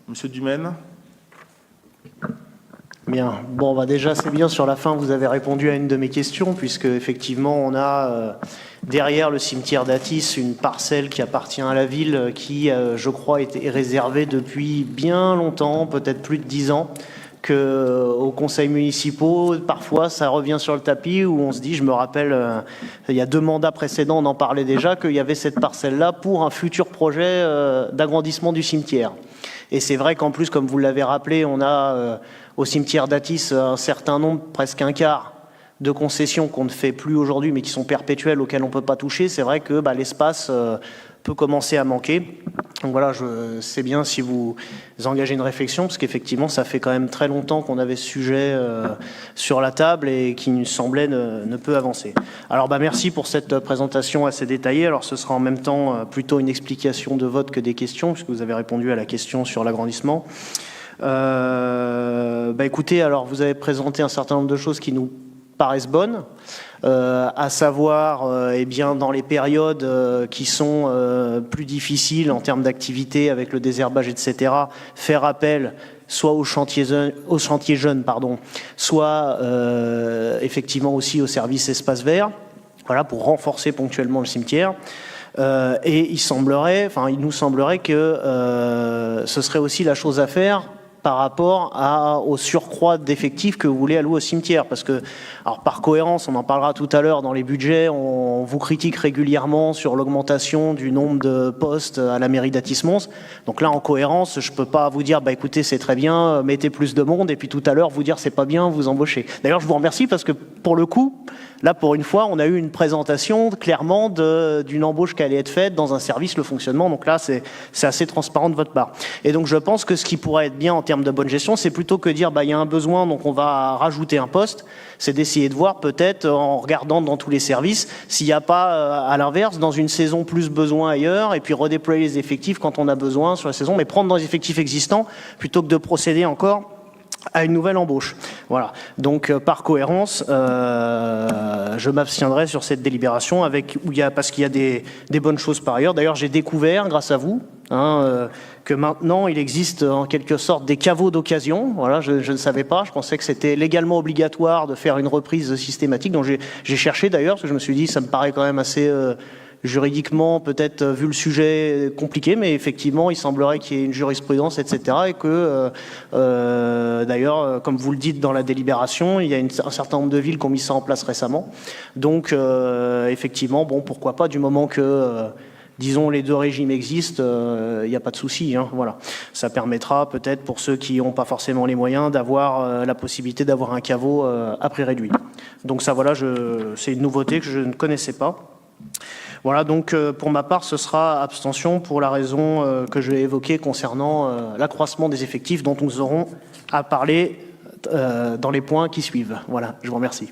Monsieur Dumaine. Bien. Bon, bah déjà, c'est bien, sur la fin, vous avez répondu à une de mes questions, puisque effectivement, on a derrière le cimetière d'Athis une parcelle qui appartient à la ville, qui, je crois, est réservée depuis bien longtemps, peut-être plus de 10 ans, qu'aux conseils municipaux, parfois, ça revient sur le tapis, où on se dit, je me rappelle, il y a 2 mandats précédents, on en parlait déjà, qu'il y avait cette parcelle-là pour un futur projet d'agrandissement du cimetière. Et c'est vrai qu'en plus, comme vous l'avez rappelé, on a au cimetière d'Athis un certain nombre, presque un quart, de concessions qu'on ne fait plus aujourd'hui, mais qui sont perpétuelles, auxquelles on ne peut pas toucher. C'est vrai que l'espace peut commencer à manquer. Donc voilà, c'est bien si vous engagez une réflexion, parce qu'effectivement, ça fait quand même très longtemps qu'on avait ce sujet sur la table et qui nous semblait ne peut avancer. Alors merci pour cette présentation assez détaillée. Alors ce sera en même temps plutôt une explication de vote que des questions, puisque vous avez répondu à la question sur l'agrandissement. Écoutez, alors vous avez présenté un certain nombre de choses qui nous paraissent bonnes, à savoir, eh bien, dans les périodes qui sont plus difficiles en termes d'activité avec le désherbage, etc., faire appel soit aux chantiers jeunes, soit effectivement aussi au service espace vert, voilà, pour renforcer ponctuellement le cimetière. Et il nous semblerait que ce serait aussi la chose à faire par rapport au surcroît d'effectifs que vous voulez allouer au cimetière. Parce que, alors par cohérence, on en parlera tout à l'heure dans les budgets, on vous critique régulièrement sur l'augmentation du nombre de postes à la mairie d'Athis-Mons. Donc là, en cohérence, je ne peux pas vous dire, écoutez, c'est très bien, mettez plus de monde, et puis tout à l'heure, vous dire, c'est pas bien, vous embauchez. D'ailleurs, je vous remercie parce que, pour le coup, là, pour une fois, on a eu une présentation clairement d'une embauche qui allait être faite dans un service, le fonctionnement. Donc là, c'est assez transparent de votre part. Et donc, je pense que ce qui pourrait être bien en termes de bonne gestion, c'est plutôt que dire, il y a un besoin, donc on va rajouter un poste. C'est d'essayer de voir peut-être, en regardant dans tous les services, s'il n'y a pas, à l'inverse, dans une saison, plus besoin ailleurs, et puis redéployer les effectifs quand on a besoin sur la saison, mais prendre dans les effectifs existants, plutôt que de procéder encore à une nouvelle embauche. Voilà. Donc, par cohérence, je m'abstiendrai sur cette délibération parce qu'il y a des bonnes choses par ailleurs. D'ailleurs, j'ai découvert, grâce à vous, que maintenant, il existe en quelque sorte des caveaux d'occasion. Voilà, je ne savais pas. Je pensais que c'était légalement obligatoire de faire une reprise systématique. Donc, j'ai cherché d'ailleurs, parce que je me suis dit, ça me paraît quand même assez juridiquement, peut-être, vu le sujet, compliqué, mais effectivement, il semblerait qu'il y ait une jurisprudence, etc. Et que, d'ailleurs, comme vous le dites dans la délibération, il y a un certain nombre de villes qui ont mis ça en place récemment. Donc, effectivement, pourquoi pas, du moment que disons, les 2 régimes existent, il n'y a pas de souci. Voilà. Ça permettra peut-être pour ceux qui n'ont pas forcément les moyens d'avoir la possibilité d'avoir un caveau à prix réduit. Donc ça, voilà, c'est une nouveauté que je ne connaissais pas. Voilà, donc pour ma part, ce sera abstention pour la raison que je vais évoquer concernant l'accroissement des effectifs dont nous aurons à parler dans les points qui suivent. Voilà, je vous remercie.